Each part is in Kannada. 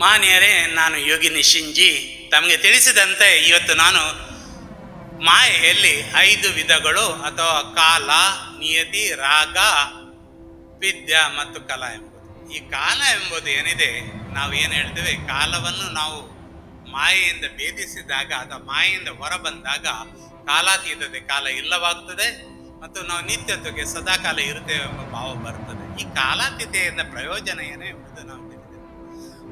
ಮಾನ್ಯರೇ, ನಾನು ಯೋಗಿ ನಿಶಿಂಜಿ ತಮಗೆ ತಿಳಿಸಿದಂತೆ ಇವತ್ತು ನಾನು ಮಾಯೆಯಲ್ಲಿ 5 ವಿಧಗಳು ಅಥವಾ ಕಾಲ, ನಿಯತಿ, ರಾಗ, ವಿದ್ಯಾ ಮತ್ತು ಕಲಾ ಎಂಬುದು. ಈ ಕಾಲ ಎಂಬುದು ಏನಿದೆ, ನಾವು ಏನು ಹೇಳ್ತೇವೆ, ಕಾಲವನ್ನು ನಾವು ಮಾಯೆಯಿಂದ ಭೇದಿಸಿದಾಗ ಅಥವಾ ಮಾಯೆಯಿಂದ ಹೊರ ಬಂದಾಗ ಕಾಲಾತೀತತೆ, ಕಾಲ ಇಲ್ಲವಾಗ್ತದೆ ಮತ್ತು ನಾವು ನಿತ್ಯತ್ವಕ್ಕೆ ಸದಾಕಾಲ ಇರುತ್ತೇವೆ ಎಂಬ ಭಾವ ಬರ್ತದೆ. ಈ ಕಾಲಾತೀತೆಯಿಂದ ಪ್ರಯೋಜನ ಏನೇ ಎಂಬುದು ನಾವು ತಿಳಿದ್ದೇವೆ.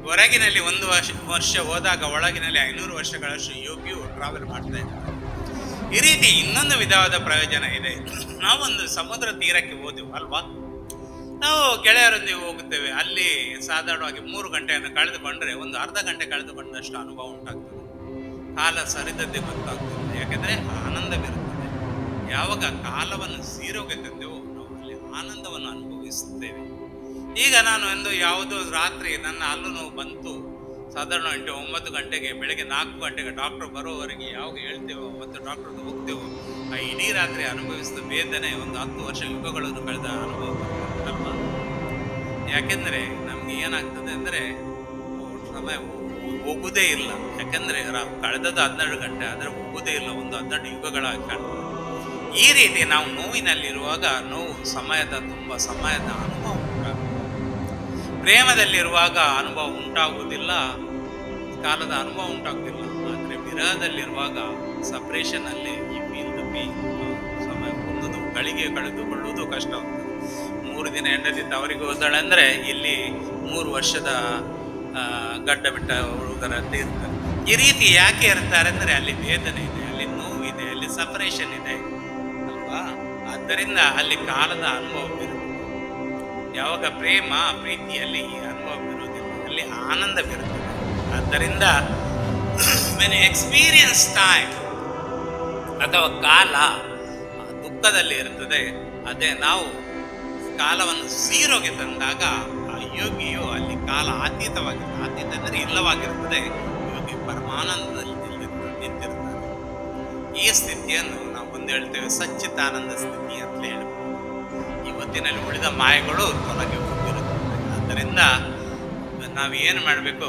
ಹೊರಗಿನಲ್ಲಿ 1 ವರ್ಷ ಹೋದಾಗ ಒಳಗಿನಲ್ಲಿ 500 ವರ್ಷಗಳಷ್ಟು ಯೋಗಿಯು ಟ್ರಾವೆಲ್ ಮಾಡ್ತಾ ಇರ್ತಾರೆ. ಈ ರೀತಿ ಇನ್ನೊಂದು ವಿಧವಾದ ಪ್ರಯೋಜನ ಇದೆ. ನಾವೊಂದು ಸಮುದ್ರ ತೀರಕ್ಕೆ ಹೋದೆವು ಅಲ್ವಾ, ನಾವು ಗೆಳೆಯರೊಂದಿಗೆ ಹೋಗುತ್ತೇವೆ. ಅಲ್ಲಿ ಸಾಧಾರಣವಾಗಿ 3 ಗಂಟೆಯನ್ನು ಕಳೆದುಕೊಂಡ್ರೆ ಒಂದು ಅರ್ಧ ಗಂಟೆ ಕಳೆದುಕೊಂಡಷ್ಟು ಅನುಭವ ಉಂಟಾಗ್ತದೆ. ಕಾಲ ಸರಿದದ್ದೇ ಗೊತ್ತಾಗ್ತದೆ, ಯಾಕೆಂದರೆ ಆನಂದವಿರುತ್ತದೆ. ಯಾವಾಗ ಕಾಲವನ್ನು ಸೀರೋಗೆದ್ದೆವು ನಾವು ಅಲ್ಲಿ ಆನಂದವನ್ನು ಅನುಭವಿಸುತ್ತೇವೆ. ಈಗ ನಾನು ಯಾವುದೋ ರಾತ್ರಿ ನನ್ನ ಹಲ್ಲು ನೋವು ಬಂತು, ಸಾಧಾರಣ 9 ಗಂಟೆಗೆ, ಬೆಳಗ್ಗೆ 4 ಗಂಟೆಗೆ ಡಾಕ್ಟರ್ ಬರೋವರೆಗೆ ಯಾವಾಗ ಹೇಳ್ತೇವೋ ಮತ್ತು ಡಾಕ್ಟರ್ ಹೋಗ್ತೇವೋ, ಆ ಇಡೀ ರಾತ್ರಿ ಅನುಭವಿಸಿದ ವೇದನೆ ಒಂದು 10 ವರ್ಷ ಯುಗಗಳನ್ನು ಕಳೆದ ಅನುಭವ ಅಲ್ವಾ. ಯಾಕೆಂದರೆ ನಮ್ಗೆ ಏನಾಗ್ತದೆ ಅಂದರೆ ಸಮಯ ಹೋಗುವುದೇ ಇಲ್ಲ. ಯಾಕೆಂದರೆ ಕಳೆದದ್ದು 12 ಗಂಟೆ, ಆದರೆ ಹೋಗುವುದೇ ಇಲ್ಲ, ಒಂದು 12 ಯುಗಗಳಾಗಿ ಕಾಣ್ತದೆ. ಈ ರೀತಿ ನಾವು ನೋವಿನಲ್ಲಿರುವಾಗ ನೋವು ತುಂಬ ಸಮಯದ ಅನುಭವ ಉಂಟಾಗುತ್ತದೆ. ಪ್ರೇಮದಲ್ಲಿರುವಾಗ ಅನುಭವ ಉಂಟಾಗುವುದಿಲ್ಲ, ಕಾಲದ ಅನುಭವ ಉಂಟಾಗುವುದಿಲ್ಲ. ಆದರೆ ವಿರಹದಲ್ಲಿರುವಾಗ ಸಪ್ರೇಷನಲ್ಲಿ ಈ ಫೀಲ್ ದ ಪೇನ್, ಸಮಯ ಒಂದು ಗಳಿಗೆ ಕಳೆದುಕೊಳ್ಳುವುದು ಕಷ್ಟ ಆಗ್ತದೆ. 3 ದಿನ ಹೆಂಡತಿ ತವರಿಗೆ ಹೋದಳೆ ಅಂದರೆ ಇಲ್ಲಿ 3 ವರ್ಷದ ಗಡ್ಡ ಬಿಟ್ಟ ಹುಡುಗರಂತೆ ಇರ್ತಾರೆ. ಈ ರೀತಿ ಯಾಕೆ ಇರ್ತಾರೆ ಅಂದರೆ ಅಲ್ಲಿ ವೇದನೆ ಇದೆ, ಅಲ್ಲಿ ನೋವಿದೆ, ಅಲ್ಲಿ ಸಪರೇಷನ್ ಇದೆ ಅಲ್ವಾ. ಆದ್ದರಿಂದ ಅಲ್ಲಿ ಕಾಲದ ಅನುಭವ ಇರುತ್ತೆ. ಯಾವಾಗ ಪ್ರೀತಿಯಲ್ಲಿ ಈ ಅನುಭವ ಇರುವುದಿಲ್ಲ, ಅಲ್ಲಿ ಆನಂದವಿರುತ್ತದೆ. ಆದ್ದರಿಂದ ವೆನ್ ಎಕ್ಸ್ಪೀರಿಯನ್ಸ್ ಟೈಮ್ ಅಥವಾ ಕಾಲ ದುಃಖದಲ್ಲಿ ಇರ್ತದೆ, ಅದೇ ನಾವು ಕಾಲವನ್ನು ಝೀರೋಗೆ ತಂದಾಗ ಆ ಯೋಗಿಯು ಅಲ್ಲಿ ಕಾಲ ಅತೀತವಾಗಿದೆ, ಅತೀತ ಅಂದರೆ ಇಲ್ಲವಾಗಿರುತ್ತದೆ. ಯೋಗಿ ಪರಮಾನಂದದಲ್ಲಿ ನಿಂತಿರ್ತಾರೆ. ಈ ಸ್ಥಿತಿಯನ್ನು ನಾವು ಹೇಳ್ತೇವೆ ಸಚ್ಚಿದಾನಂದ ಸ್ಥಿತಿ ಅಂತ ಹೇಳ್ಬೋದು. ಇವತ್ತಿನಲ್ಲಿ ಉಳಿದ ಮಾಯೆಗಳು ತೊಲಗಿ ಹೋಗಿರುತ್ತದೆ. ಆದ್ದರಿಂದ ನಾವೇನು ಮಾಡಬೇಕು,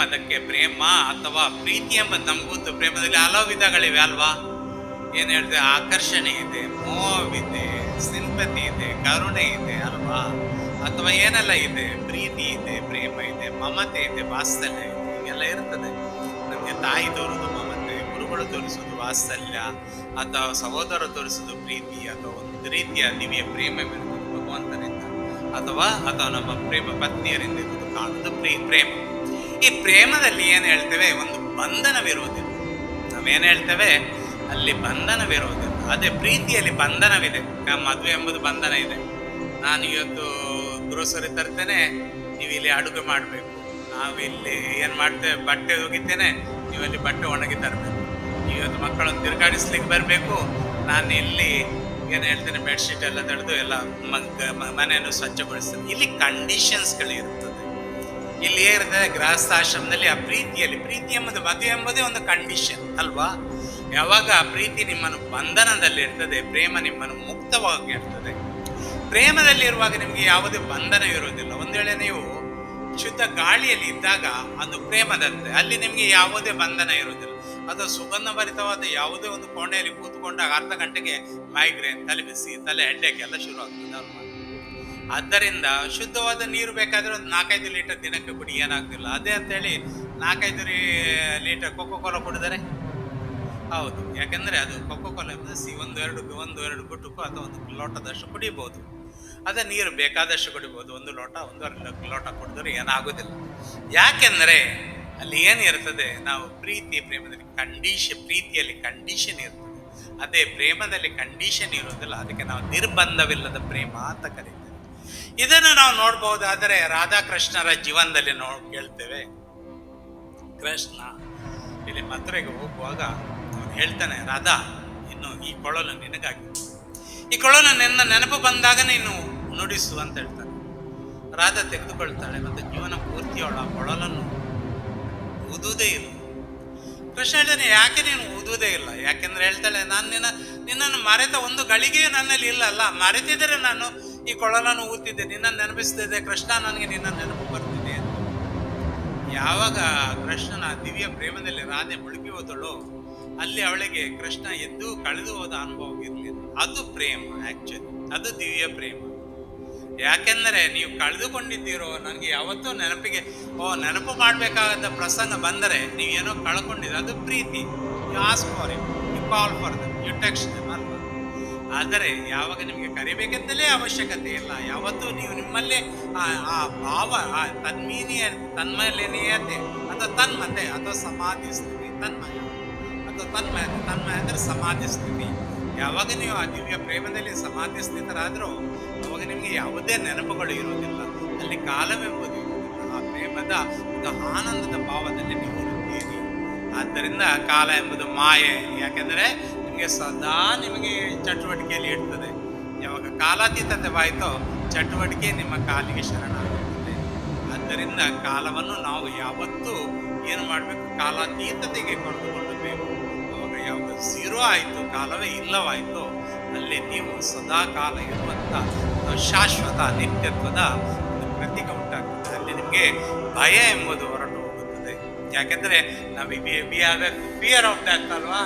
ಅದಕ್ಕೆ ಪ್ರೇಮ ಅಥವಾ ಪ್ರೀತಿ ಎಂಬುದು ನಮ್ಗೆ ಗೊತ್ತು. ಪ್ರೇಮದಲ್ಲಿ ಹಲವು ವಿಧಗಳಿವೆ ಅಲ್ವಾ. ಏನು ಹೇಳ್ತೇವೆ, ಆಕರ್ಷಣೆ ಇದೆ, ಮೋಹವಿದೆ, ಸಿಂಪತಿ ಇದೆ, ಕರುಣೆ ಇದೆ ಅಲ್ವಾ. ಅಥವಾ ಏನೆಲ್ಲ ಇದೆ, ಪ್ರೀತಿ ಇದೆ, ಪ್ರೇಮ ಇದೆ, ಮಮತೆ ಇದೆ, ವಾತ್ಸಲ್ಯ ಇದೆ, ಹೀಗೆಲ್ಲ ಇರ್ತದೆ. ನಮಗೆ ತಾಯಿ ತೋರುವುದು ಮಮತೆ, ಗುರುಗಳು ತೋರಿಸುವುದು ವಾತ್ಸಲ್ಯ, ಅಥವಾ ಸಹೋದರ ತೋರಿಸುವುದು ಪ್ರೀತಿ, ಅಥವಾ ಒಂದು ರೀತಿಯ ದಿವ್ಯ ಪ್ರೇಮವಿರುವುದು ಭಗವಂತನಿಂದ, ಅಥವಾ ನಮ್ಮ ಪ್ರೇಮ ಪತ್ನಿಯರಿಂದ ಇರುವುದು ಕಾಣುವುದು ಪ್ರೇಮ. ಈ ಪ್ರೇಮದಲ್ಲಿ ಏನು ಹೇಳ್ತೇವೆ, ಒಂದು ಬಂಧನವಿರುವುದಿಲ್ಲ. ನಾವೇನು ಹೇಳ್ತೇವೆ, ಅಲ್ಲಿ ಬಂಧನವಿರುವುದಿಲ್ಲ. ಅದೇ ಪ್ರೀತಿಯಲ್ಲಿ ಬಂಧನವಿದೆ. ಮದುವೆ ಎಂಬುದು ಬಂಧನ ಇದೆ. ನಾನು ಇವತ್ತು ಗ್ರೋಸರಿ ತರ್ತೇನೆ, ನೀವು ಇಲ್ಲಿ ಅಡುಗೆ ಮಾಡಬೇಕು. ನಾವಿಲ್ಲಿ ಏನು ಮಾಡ್ತೇವೆ, ಬಟ್ಟೆ ಒಗಿತೇನೆ, ನೀವಲ್ಲಿ ಬಟ್ಟೆ ಒಣಗಿ ತರಬೇಕು. ಇವತ್ತು ಮಕ್ಕಳನ್ನು ತಿರುಗಾಡಿಸ್ಲಿಕ್ಕೆ ಬರಬೇಕು, ನಾನು ಇಲ್ಲಿ ಏನು ಹೇಳ್ತೇನೆ, ಬೆಡ್ಶೀಟ್ ಎಲ್ಲ ತೆಗೆದು ಎಲ್ಲ ಮನೆಯನ್ನು ಸ್ವಚ್ಛಗೊಳಿಸ್ತೇನೆ. ಇಲ್ಲಿ ಕಂಡೀಷನ್ಸ್ಗಳು ಇರ್ತದೆ. ಇಲ್ಲಿ ಏನಿರ್ತದೆ, ಗೃಹಸ್ಥಾಶ್ರಮದಲ್ಲಿ ಆ ಪ್ರೀತಿ ಎಂಬುದು, ಮದುವೆ ಎಂಬುದೇ ಒಂದು ಕಂಡೀಷನ್ ಅಲ್ವಾ. ಯಾವಾಗ ಪ್ರೀತಿ ನಿಮ್ಮನ್ನು ಬಂಧನದಲ್ಲಿ ಇರ್ತದೆ, ಪ್ರೇಮ ನಿಮ್ಮನ್ನು ಮುಕ್ತವಾಗಿ ಇರ್ತದೆ. ಪ್ರೇಮದಲ್ಲಿರುವಾಗ ನಿಮಗೆ ಯಾವುದೇ ಬಂಧನ ಇರೋದಿಲ್ಲ. ಒಂದು ವೇಳೆ ನೀವು ಶುದ್ಧ ಗಾಳಿಯಲ್ಲಿ ಇದ್ದಾಗ ಅದು ಪ್ರೇಮದಂತೆ, ಅಲ್ಲಿ ನಿಮಗೆ ಯಾವುದೇ ಬಂಧನ ಇರೋದಿಲ್ಲ. ಅದು ಸುಗಂಧಭರಿತವಾದ ಯಾವುದೇ ಒಂದು ಕೋಣೆಯಲ್ಲಿ ಕೂತ್ಕೊಂಡಾಗ ಅರ್ಧ ಗಂಟೆಗೆ ಮೈಗ್ರೇನ್, ತಲೆ ಬಿಸಿ, ತಲೆ ಹೆಡ್ಡೇಕ್ ಎಲ್ಲ ಶುರು ಆಗ್ತದೆ ಅಲ್ವಾ. ಆದ್ದರಿಂದ ಶುದ್ಧವಾದ ನೀರು ಬೇಕಾದರೆ ಒಂದು 4-5 ಲೀಟರ್ ದಿನಕ್ಕೆ ಕುಡಿ, ಏನಾಗ್ತಿಲ್ಲ. ಅದೇ ಅಂತೇಳಿ 4-5 ಲೀಟರ್ ಕೋಕೋ-ಕೋಲಾ ಕುಡಿದರೆ ಹೌದು, ಯಾಕೆಂದರೆ ಅದು ಕೋಕೋ-ಕೋಲಾ ಒಂದು 2 ಗುಟುಕು ಅಥವಾ 1 ಲೋಟದಷ್ಟು ಕುಡಿಬೋದು. ಅದೇ ನೀರು ಬೇಕಾದಷ್ಟು ಕುಡಿಬೋದು. 1 ಲೋಟ 1.5 ಲೋಟ ಕುಡಿದ್ರೆ ಏನಾಗೋದಿಲ್ಲ. ಯಾಕೆಂದರೆ ಅಲ್ಲಿ ಏನಿರ್ತದೆ, ನಾವು ಪ್ರೇಮದಲ್ಲಿ ಪ್ರೀತಿಯಲ್ಲಿ ಕಂಡೀಷನ್ ಇರ್ತದೆ. ಅದೇ ಪ್ರೇಮದಲ್ಲಿ ಕಂಡೀಷನ್ ಇರೋದಿಲ್ಲ. ಅದಕ್ಕೆ ನಾವು ನಿರ್ಬಂಧವಿಲ್ಲದ ಪ್ರೇಮ ಅಂತ ಕರೀತೇವೆ. ಇದನ್ನು ನಾವು ನೋಡ್ಬಹುದಾದರೆ ರಾಧಾಕೃಷ್ಣರ ಜೀವನದಲ್ಲಿ ಕೇಳ್ತೇವೆ. ಕೃಷ್ಣ ಇಲ್ಲಿ ಮಥುರೆಗೆ ಹೋಗುವಾಗ ಅವನು ಹೇಳ್ತಾನೆ, ರಾಧಾ, ಇನ್ನು ಈ ಕೊಳಲು ನಿನಗಾಗಿ, ಈ ಕೊಳಲು ನಿನ್ನ ನೆನಪು ಬಂದಾಗ ನೀನು ನುಡಿಸು ಅಂತ ಹೇಳ್ತಾನೆ. ರಾಧಾ ತೆಗೆದುಕೊಳ್ತಾಳೆ ಮತ್ತು ಜೀವನ ಪೂರ್ತಿಯವಳ ಆ ಕೊಳಲನ್ನು ಊದುವುದೇ ಇಲ್ಲ. ಕೃಷ್ಣ ಹೇಳ್ತಾನೆ, ಯಾಕೆ ನೀನು ಊದುವುದೇ ಇಲ್ಲ? ಯಾಕೆಂದ್ರೆ ಹೇಳ್ತಾಳೆ, ನಾನು ನಿನ್ನನ್ನು ಮರೆತ ಒಂದು ಗಳಿಗೆಯೂ ನನ್ನಲ್ಲಿ ಇಲ್ಲ ಅಲ್ಲ. ಮರೆತಿದ್ದರೆ ನಾನು ಈ ಕೊಳಲನ್ನು ಊದ್ತಿದ್ದೆ, ನಿನ್ನನ್ನು ನೆನಪಿಸ್ತಿದ್ದೆ ಕೃಷ್ಣ, ನನಗೆ ನಿನ್ನ ನೆನಪು ಬರ್ತಿದೆ. ಯಾವಾಗ ಕೃಷ್ಣನ ದಿವ್ಯ ಪ್ರೇಮದಲ್ಲಿ ರಾಧೆ ಮುಳುಗಿ ಹೋದಳು, ಅಲ್ಲಿ ಅವಳಿಗೆ ಕೃಷ್ಣ ಎದ್ದು ಕಳೆದು ಹೋದ ಅನುಭವ ಇರಲಿಲ್ಲ. ಅದು ಪ್ರೇಮ, ಆಕ್ಚುಲಿ ಅದು ದಿವ್ಯ ಪ್ರೇಮ. ಯಾಕೆಂದರೆ ನೀವು ಕಳೆದುಕೊಂಡಿದ್ದೀರೋ, ನನಗೆ ಯಾವತ್ತೂ ನೆನಪಿಗೆ ನೆನಪು ಮಾಡಬೇಕಾದ ಪ್ರಸಂಗ ಬಂದರೆ ನೀವೇನೋ ಕಳ್ಕೊಂಡಿದ್ದೀರ, ಅದು ಪ್ರೀತಿ. You ask for it, you call for them, you text them ಅಲ್ವಾ. ಆದರೆ ಯಾವಾಗ ನಿಮಗೆ ಕರಿಬೇಕೆಂದಲೇ ಅವಶ್ಯಕತೆ ಇಲ್ಲ, ಯಾವತ್ತೂ ನೀವು ನಿಮ್ಮಲ್ಲೇ ಆ ಭಾವ, ಆ ತನ್ಮಯತೆ ಅಥವಾ ತನ್ಮತೆ ಅಥವಾ ಸಮಾಧಿ ಸ್ಥಿತಿ, ತನ್ಮಯ ಅಥವಾ ತನ್ಮಯ ಅಂದರೆ ಸಮಾಧಿ ಸ್ಥಿತಿ. ಯಾವಾಗ ನೀವು ಆ ದಿವ್ಯ ಪ್ರೇಮದಲ್ಲಿ ಸಮಾಧಿ ಸ್ಥಿತರಾದರೂ ಅವಾಗ ನಿಮಗೆ ಯಾವುದೇ ನೆನಪುಗಳು ಇರುವುದಿಲ್ಲ, ಅಲ್ಲಿ ಕಾಲವೆಂಬುದು ಇರುವುದಿಲ್ಲ. ಆ ಪ್ರೇಮದ ಒಂದು ಆನಂದದ ಭಾವದಲ್ಲಿ ನೀವು ಇರುತ್ತೀರಿ. ಆದ್ದರಿಂದ ಕಾಲ ಎಂಬುದು ಮಾಯೆ. ಯಾಕೆಂದರೆ ನಿಮಗೆ ಸದಾ ನಿಮಗೆ ಚಟುವಟಿಕೆಯಲ್ಲಿ ಇರ್ತದೆ. ಯಾವಾಗ ಕಾಲಾತೀತವಾಯಿತೋ ಚಟುವಟಿಕೆ ನಿಮ್ಮ ಕಾಲಿಗೆ ಶರಣಾಗುತ್ತದೆ. ಆದ್ದರಿಂದ ಕಾಲವನ್ನು ನಾವು ಯಾವತ್ತೂ ಏನು ಮಾಡಬೇಕು, ಕಾಲಾತೀತತೆಗೆ ಕರೆದುಕೊಳ್ಳಬೇಕು. ಅವಾಗ ಯಾವಾಗ ಝೀರೋ ಆಯಿತು, ಕಾಲವೇ ಇಲ್ಲವಾಯಿತು, ಅಲ್ಲಿ ನೀವು ಸದಾ ಕಾಲ ಇರುವಂಥ ಶಾಶ್ವತ ನಿತ್ಯತ್ವದ ಒಂದು ಪ್ರತೀಕ ಉಂಟಾಗ್ತದೆ. ಅಲ್ಲಿ ನಿಮಗೆ ಭಯ ಎಂಬುದು ಹೊರಟು ಹೋಗುತ್ತದೆ. ಯಾಕೆಂದರೆ ನಾವು we have A fear of death ಅಲ್ವಾ.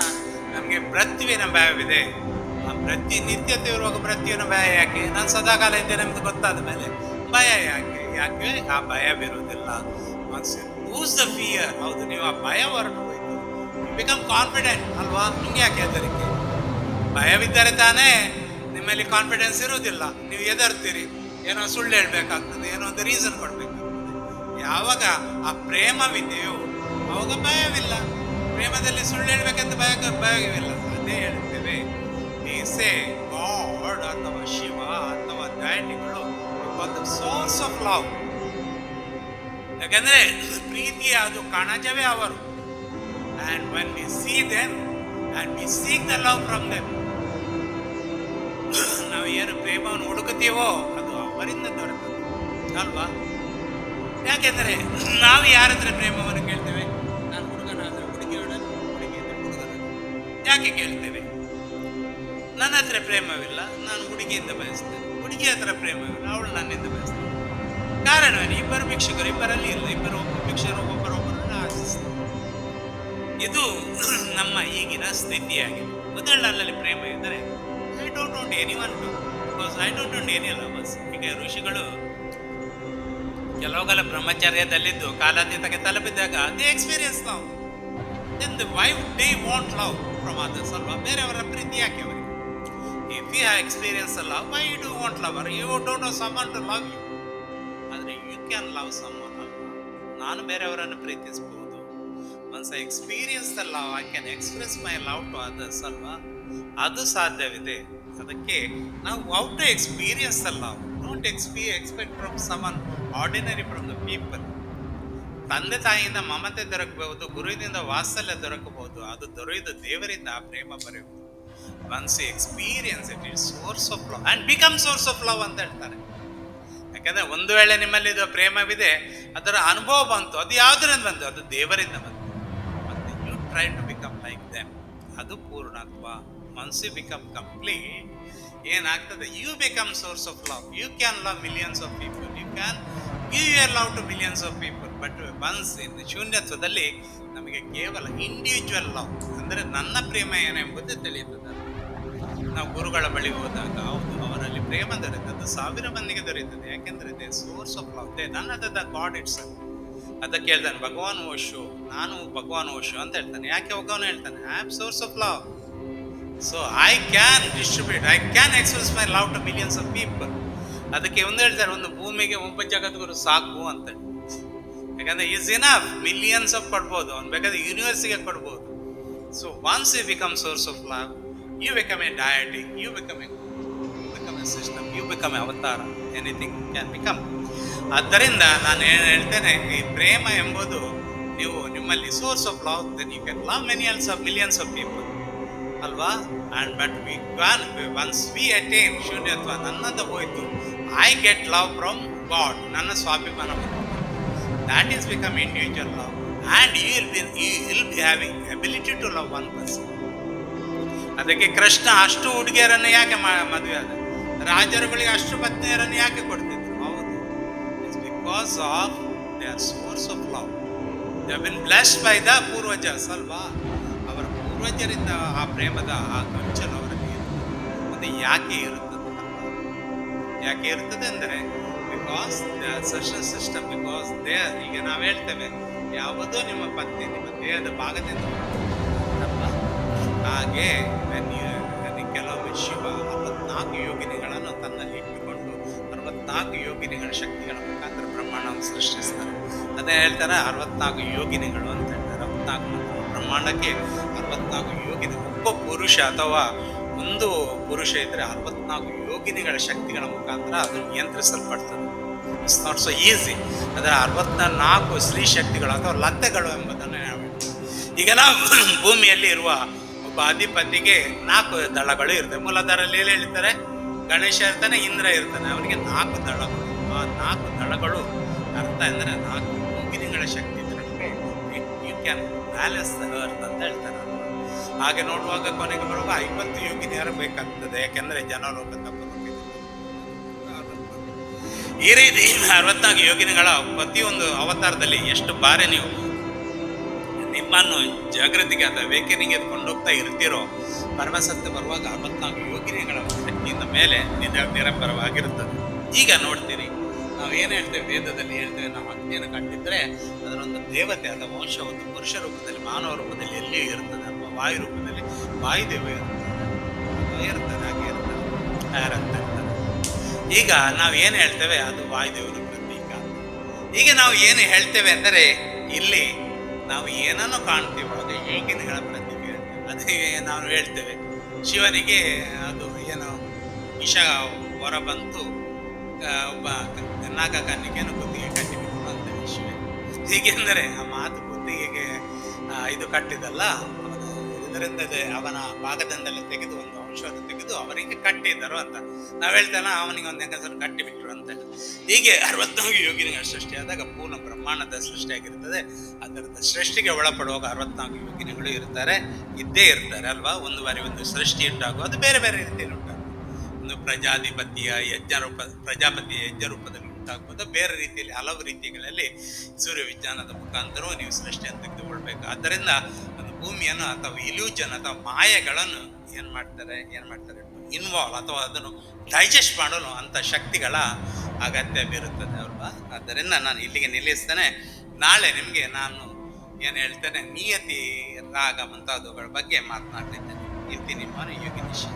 ನಮಗೆ ಮೃತ್ಯುವಿನ ಭಯವಿದೆ. ಆ ನಿತ್ಯತೆ ಇರುವಾಗ ಮೃತ್ಯುವಿನ ಭಯ ಯಾಕೆ? ನಾನು ಸದಾಕಾಲ ಇದ್ದೇನೆ ನಮ್ಗೆ ಗೊತ್ತಾದ ಮೇಲೆ ಭಯ ಯಾಕೆ ಆ ಭಯವಿರುವುದಿಲ್ಲ. Lose the fear. ಹೌದು, ನೀವು ಆ ಭಯ ಹೊರಟು ಹೋಯ್ತು, ಬಿಕಮ್ ಕಾನ್ಫಿಡೆಂಟ್ ಅಲ್ವಾ. ನಿಮ್ಗೆ ಯಾಕೆ ಹೆದರಿಕೆ? ಭಯವಿದ್ದರೆ ತಾನೇ ನಿಮ್ಮಲ್ಲಿ ಕಾನ್ಫಿಡೆನ್ಸ್ ಇರುವುದಿಲ್ಲ. ನೀವು ಹೆದರ್ತೀರಿ, ಏನೋ ಸುಳ್ಳು ಹೇಳ್ಬೇಕಾಗ್ತದೆ, ಏನೋ ಒಂದು ರೀಸನ್ ಕೊಡ್ಬೇಕಾಗ್ತದೆ. ಯಾವಾಗ ಆ ಪ್ರೇಮವಿದೆಯೋ ಅವಾಗ ಭಯವಿಲ್ಲ. ಪ್ರೇಮದಲ್ಲಿ ಸುಳ್ಳು ಹೇಳ್ಬೇಕಂತ ಭಯವಿಲ್ಲ. ಅದೇ ಹೇಳ್ತೇವೆ, ಸೇ ಗಾಡ್ ಅಥವಾ ಶಿವ ಅಥವಾ ಡೈಟಿಗಳು ಸೋರ್ಸ್ ಆಫ್ ಲವ್. ಯಾಕಂದ್ರೆ ಪ್ರೀತಿಯ ಅದು ಕಣಜವೇ ಅವರು. And when we see them and we seek the love from them, ನಾವು ಏನು ಪ್ರೇಮವನ್ನು ಹುಡುಕುತ್ತೀವೋ ಅದು ಅವರಿಂದ ದೊರೆತದ್ದು ಅಲ್ವಾ. ಯಾಕೆಂದರೆ ನಾವು ಯಾರ ಹತ್ರ ಪ್ರೇಮವನ್ನು ಕೇಳ್ತೇವೆ? ನಾನು ಹುಡುಗನಾದ್ರೆ ಹುಡುಗಿಯೊಡನೆ, ಹುಡುಗಿಯಿಂದ ಹುಡುಗನನ್ನು ಯಾಕೆ ಕೇಳ್ತೇವೆ? ನನ್ನ ಹತ್ರ ಪ್ರೇಮವಿಲ್ಲ, ನಾನು ಹುಡುಗಿಯಿಂದ ಬಯಸ್ತೇನೆ. ಹುಡುಗಿ ಹತ್ರ ಪ್ರೇಮವಿಲ್ಲ, ಅವಳು ನನ್ನಿಂದ ಬಯಸ್ತೇನೆ. ಕಾರಣವೇನು? ಇಬ್ಬರು ಭಿಕ್ಷುಕರು, ಇಬ್ಬರಲ್ಲಿ ಇಲ್ಲ, ಇಬ್ಬರು ಭಿಕ್ಷರು ಒಬ್ಬರೊಬ್ಬರನ್ನು ಆಶಿಸ್ತಾರೆ. ಇದು ನಮ್ಮ ಈಗಿನ ಸ್ಥಿತಿಯಾಗಿದೆ. ಮೊದಲಿನಲ್ಲಿ ಪ್ರೇಮ ಇದ್ದರೆ I don't want anyone to, because I don't want any lovers. ಈಗ ಋಷಿಗಳು ಕೆಲವುಗಳ ಬ್ರಹ್ಮಚರ್ಯದಲ್ಲಿದ್ದು ಕಾಲಾತೀತಕ್ಕೆ ತಲುಪಿದಾಗ they experience love. Then why would they want love from others ಅಲ್ವಾ? ಬೇರೆಯವರ ಪ್ರೀತಿ ಯಾಕೆ ಅವರಿಗೆ? If you have experience love, why you do want lover? You don't know someone to love you. ಆದರೆ ಯು ಕ್ಯಾನ್ ಲವ್ ಸಮ್ಮನ್ ಅಲ್ವಾ. ನಾನು ಬೇರೆಯವರನ್ನು ಪ್ರೀತಿಸಬಹುದು. Once I experience the love, I can express my love to others ಅಲ್ವಾ. ಅದು ಸಾಧ್ಯವಿದೆ. ಅದಕ್ಕೆ ನಾವು how to experience the love. Don't expect from someone ordinary from the people. ತಂದೆ ತಾಯಿಯಿಂದ ಮಮತೆ ದೊರಕಬಹುದು, ಗುರುವಿನಿಂದ ವಾತ್ಸಲ್ಯ ದೊರಕಬಹುದು. ಅದು ದೊರೆಯುವುದು ದೇವರಿಂದ. ಆ ಪ್ರೇಮ ಬರೆಯುವುದು once experience it is source of love and become source of love ಅಂತ ಹೇಳ್ತಾರೆ. ಯಾಕಂದ್ರೆ ಒಂದು ವೇಳೆ ನಿಮ್ಮಲ್ಲಿ ಇದು ಪ್ರೇಮವಿದೆ, ಅದರ ಅನುಭವ ಬಂತು, ಅದು ಯಾವುದರಿಂದ ಬಂತು? ಅದು ದೇವರಿಂದ ಬಂತು. ಮತ್ತೆ you try to become like them, ಅದು ಪೂರ್ಣತ್ವ. ಒನ್ಸ್ ಯು ಬಿಕಮ್ ಕಂಪ್ಲೀಟ್, ಏನಾಗ್ತದೆ? You become source of love. You can love millions of people, you can give your love to millions of people. But once in ಶೂನ್ಯತ್ವದಲ್ಲಿ ನಮಗೆ ಕೇವಲ ಇಂಡಿವಿಜುವಲ್ ಲವ್ ಅಂದರೆ ನನ್ನ ಪ್ರೇಮ ಏನೆಂಬುದು ತಿಳಿಯುತ್ತದೆ. ನಾವು ಗುರುಗಳ ಬಳಿ ಹೋದಾಗ ಹೌದು ಅವರಲ್ಲಿ ಪ್ರೇಮ ದೊರೆಯುತ್ತದೆ, ಅದು 1000 ಮಂದಿಗೆ ದೊರೆಯುತ್ತದೆ. ಯಾಕೆಂದ್ರೆ they source of love, they ನನ್ ಅದರ್ ದ ಗಾಡ್ ಇಟ್ಸ್. ಅದಕ್ಕೆ ಹೇಳ್ತಾನೆ ಭಗವಾನ್ ಓಶೋ, ನಾನು ಭಗವಾನ್ ಓಶೋ ಅಂತ ಹೇಳ್ತಾನೆ. ಯಾಕೆ ಭಗವಾನ್ ಹೇಳ್ತಾನೆ? I am source of love. So I can distribute, I can express my love to millions of people. ಅದಕ್ಕೆ ಒಂದು ಹೇಳ್ತಾರೆ, ಒಂದು ಭೂಮಿಗೆ ಒಬ್ಬ ಜಗದ್ಗುರು ಸಾಕು ಅಂತ. ಯಾಕಂದ್ರೆ ಈಸ್ ಇನಫ್, ಮಿಲಿಯನ್ಸ್ ಆಫ್ ಕೊಡ್ಬೋದು, ಅವ್ನು ಬೇಕಾದ್ರೆ ಯೂನಿವರ್ಸಿಗೆ ಕೊಡ್ಬೋದು. So once you become source of love, you become a deity, you become a system, you become a ಅವತಾರ, ಎನಿಥಿಂಗ್ ಕ್ಯಾನ್ ಬಿಕಮ್. ಆದ್ದರಿಂದ ನಾನು ಏನು ಹೇಳ್ತೇನೆ, ಈ ಪ್ರೇಮ ಎಂಬುದು ನೀವು ನಿಮ್ಮಲ್ಲಿ source of love, then you can love millions of people ಅಲ್ವಾ. And but once we attain ಶೂನ್ಯತ್ವ, ನನ್ನದು ಹೋಯ್ತು, I get love from God, ನನ್ನ ಸ್ವಾಭಿಮಾನ ಬಂತು. That is become individual love and you will be having ability to love one person. ಅದಕ್ಕೆ ಕೃಷ್ಣ ಅಷ್ಟು ಹುಡುಗಿಯರನ್ನು ಯಾಕೆ ಮದುವೆ ಆದ? ರಾಜರುಗಳಿಗೆ ಅಷ್ಟು ಪತ್ನಿಯರನ್ನು ಯಾಕೆ ಕೊಡ್ತಿದ್ರು? ಹೌದು, it's because of their source of love. They been blessed by the ಪೂರ್ವಜಸ್ ಅಲ್ವಾ. ಅವರ ಪೂರ್ವಜರಿಂದ ಆ ಪ್ರೇಮದ ಆ ಗೊಂಚಲು ಅವರಲ್ಲಿ ಇರ್ತದೆ. ಅದು ಯಾಕೆ ಇರುತ್ತದೆ ಅಲ್ವಾ? ಯಾಕೆ ಇರ್ತದೆ ಅಂದರೆ because social system, because they, ಈಗ ನಾವು ಹೇಳ್ತೇವೆ ಯಾವುದೋ ನಿಮ್ಮ ಪತ್ನಿ ನಿಮ್ಮ ದೇಹದ ಭಾಗದಿಂದ ಅಲ್ವಾ. ಹಾಗೆ ಕೆಲವೊಮ್ಮೆ ಶಿವ 64 ಯೋಗಿನಿಗಳನ್ನು ತನ್ನಲ್ಲಿ ಇಟ್ಟುಕೊಂಡು 64 ಯೋಗಿನಿಗಳ ಶಕ್ತಿಗಳ ಮುಖಾಂತರ ಬ್ರಹ್ಮಾಂಡವನ್ನು ಸೃಷ್ಟಿಸ್ತಾರೆ. ಅದೇ ಹೇಳ್ತಾರೆ 64 ಯೋಗಿನಿಗಳು ಅಂತ ಹೇಳ್ತಾರೆ. 64 ಬ್ರಹ್ಮಾಂಡಕ್ಕೆ 64 ಯೋಗಿನಿ. ಒಬ್ಬ ಪುರುಷ ಅಥವಾ ಒಂದು ಪುರುಷ ಇದ್ರೆ 64 ಯೋಗಿನಿಗಳ ಶಕ್ತಿಗಳ ಮುಖಾಂತರ ಅದು ನಿಯಂತ್ರಿಸಲ್ಪಡ್ತದೆ. It's not so easy. ಅದರ 64 ಸ್ತ್ರೀ ಶಕ್ತಿಗಳು ಅಥವಾ ಲತೆಗಳು ಎಂಬುದನ್ನು ನಾವು ಹೇಳ್ತೀವಿ. ಈಗ ನಾವು ಭೂಮಿಯಲ್ಲಿ ಇರುವ ಒಬ್ಬ ಅಧಿಪತಿಗೆ 4 ದಳಗಳು ಇರ್ತವೆ. ಮೂಲದಲ್ಲಿ ಏನು ಹೇಳ್ತಾರೆ? ಗಣೇಶ ಇರ್ತಾನೆ, ಇಂದ್ರ ಇರ್ತಾನೆ, ಅವನಿಗೆ 4 ದಳಗಳು. ಆ 4 ದಳಗಳು ಅರ್ಥ ಅಂದರೆ 4 ಯೋಗಿನಿಗಳ ಶಕ್ತಿ ಇದ್ರೆ you can balance the earth ಅಂತ ಹೇಳ್ತಾರೆ. ಹಾಗೆ ನೋಡುವಾಗ ಕೊನೆಗೆ ಬರುವಾಗ 50 ಯೋಗಿನಿಯರು ಬೇಕಾಗ್ತದೆ. ಯಾಕೆಂದ್ರೆ ಜನಲೋಕ ತಪ್ಪಲೋಕ ಈ ರೀತಿ 64 ಯೋಗಿನಿಗಳ ಪ್ರತಿಯೊಂದು ಅವತಾರದಲ್ಲಿ ಎಷ್ಟು ಬಾರಿ ನೀವು ನಿಮ್ಮನ್ನು ಜಾಗೃತಿಗೆ ಅಥವಾ ವೇಕೆನಿಂಗ್ ಕೊಂಡೋಗ್ತಾ ಇರ್ತೀರೋ, ಪರಮಸತ್ಯ ಬರುವಾಗ 64 ಯೋಗಿನಿಗಳ ಶಕ್ತಿಯಿಂದ ಮೇಲೆ ನಿರಂತರವಾಗಿರುತ್ತದೆ. ಈಗ ನೋಡ್ತೀರಿ, ನಾವು ಏನು ಹೇಳ್ತೇವೆ, ವೇದದಲ್ಲಿ ಹೇಳ್ತೇವೆ, ನಾವು ಅಗ್ನಿಯನ್ನು ಕಂಡಿದ್ರೆ ಅದರೊಂದು ದೇವತೆ ಅಥವಾ ವಂಶ ಒಂದು ಪುರುಷ ರೂಪದಲ್ಲಿ ಮಾನವ ರೂಪದಲ್ಲಿ ಎಲ್ಲಿಯೂ ಇರ್ತದೆ ಅಲ್ವಾ. ವಾಯು ರೂಪದಲ್ಲಿ ವಾಯುದೇವ ಇರ್ತಾರೆ, ಹಾಗೆ ಇರ್ತಾರೆ, ಯಾರಂತ ಇರ್ತಾರೆ. ಈಗ ನಾವು ಏನು ಹೇಳ್ತೇವೆ ಅದು ವಾಯುದೇವರ ಪ್ರತೀಕ. ಈಗ ನಾವು ಏನು ಹೇಳ್ತೇವೆ ಅಂದರೆ ಇಲ್ಲಿ ನಾವು ಏನನ್ನು ಕಾಣ್ತೀವೋ ಅದು ಯೋಗಿನಿಗಳ ಪ್ರತೀಕ ಹೇಳ್ತೇವೆ. ಅದೇ ನಾವು ಹೇಳ್ತೇವೆ ಶಿವನಿಗೆ ಅದು ಏನು ವಿಷ ಹೊರ ಬಂತು, ಒಬ್ಬ ನಾಗಕನ್ನಿಕೆಯನ್ನು ಕುತ್ತಿಗೆ ಕಟ್ಟಿಬಿಟ್ಟು ಅಂತೇವೆ ಶಿವ. ಹೀಗೆಂದರೆ ಆ ಮಾತು ಕುತ್ತಿಗೆಗೆ ಇದು ಕಟ್ಟಿದಲ್ಲ, ಇದರಿಂದ ಅವನ ಭಾಗದಿಂದಲೇ ತೆಗೆದು ಒಂದು ಔಷಧ ತೆಗೆದು ಅವನಿಗೆ ಕಟ್ಟಿದ್ದರು ಅಂತ ನಾವು ಹೇಳ್ತೇವೆ. ಅವನಿಗೆ ಒಂದು ಹೆಂಗಸರು ಕಟ್ಟಿಬಿಟ್ರು ಅಂತ. ಹೀಗೆ 64 ಯೋಗಿನಿಗಳ ಸೃಷ್ಟಿಯಾದಾಗ ಪೂರ್ಣ ಬ್ರಹ್ಮಾಂಡದ ಸೃಷ್ಟಿಯಾಗಿರ್ತದೆ. ಅದರದ ಸೃಷ್ಟಿಗೆ ಒಳಪಡುವಾಗ 64 ಯೋಗಿನಿಗಳು ಇರ್ತಾರೆ, ಇದ್ದೇ ಇರ್ತಾರೆ ಅಲ್ವಾ. ಒಂದು ಬಾರಿ ಒಂದು ಸೃಷ್ಟಿ ಉಂಟಾಗುವ ಅದು ಬೇರೆ ಬೇರೆ ರೀತಿಯಲ್ಲಿ ಉಂಟಾಗುವುದು. ಒಂದು ಪ್ರಜಾಪತಿಯ ಯಜ್ಞ ರೂಪದಲ್ಲಿ ಉಂಟಾಗುವುದು, ಬೇರೆ ರೀತಿಯಲ್ಲಿ ಹಲವು ರೀತಿಗಳಲ್ಲಿ ಸೂರ್ಯ ವಿಜ್ಞಾನದ ಮುಖಾಂತರವೂ ನೀವು ಸೃಷ್ಟಿಯನ್ನು ತೆಗೆದುಕೊಳ್ಬೇಕು. ಆದ್ದರಿಂದ ಒಂದು ಭೂಮಿಯನ್ನು ಅಥವಾ ಇಲ್ಯೂಜನ್ ಅಥವಾ ಮಾಯೆಗಳನ್ನು ಏನು ಮಾಡ್ತಾರೆ ಇನ್ವಾಲ್ವ್ ಅಥವಾ ಅದನ್ನು ಡೈಜೆಸ್ಟ್ ಮಾಡಲು ಅಂತ ಶಕ್ತಿಗಳ ಅಗತ್ಯವಿರುತ್ತದೆ ಅಲ್ವಾ. ಆದ್ದರಿಂದ ನಾನು ಇಲ್ಲಿಗೆ ನಿಲ್ಲಿಸ್ತೇನೆ. ನಾಳೆ ನಿಮಗೆ ನಾನು ಏನು ಹೇಳ್ತೇನೆ, ನಿಯತಿ ರಾಗ ಮುಂತಾದವುಗಳ ಬಗ್ಗೆ ಮಾತನಾಡ್ತಿದ್ದೇನೆ. ಇರ್ತೀನಿ ನಿಮ್ಮ ಯೋಗಿನಿಶ್.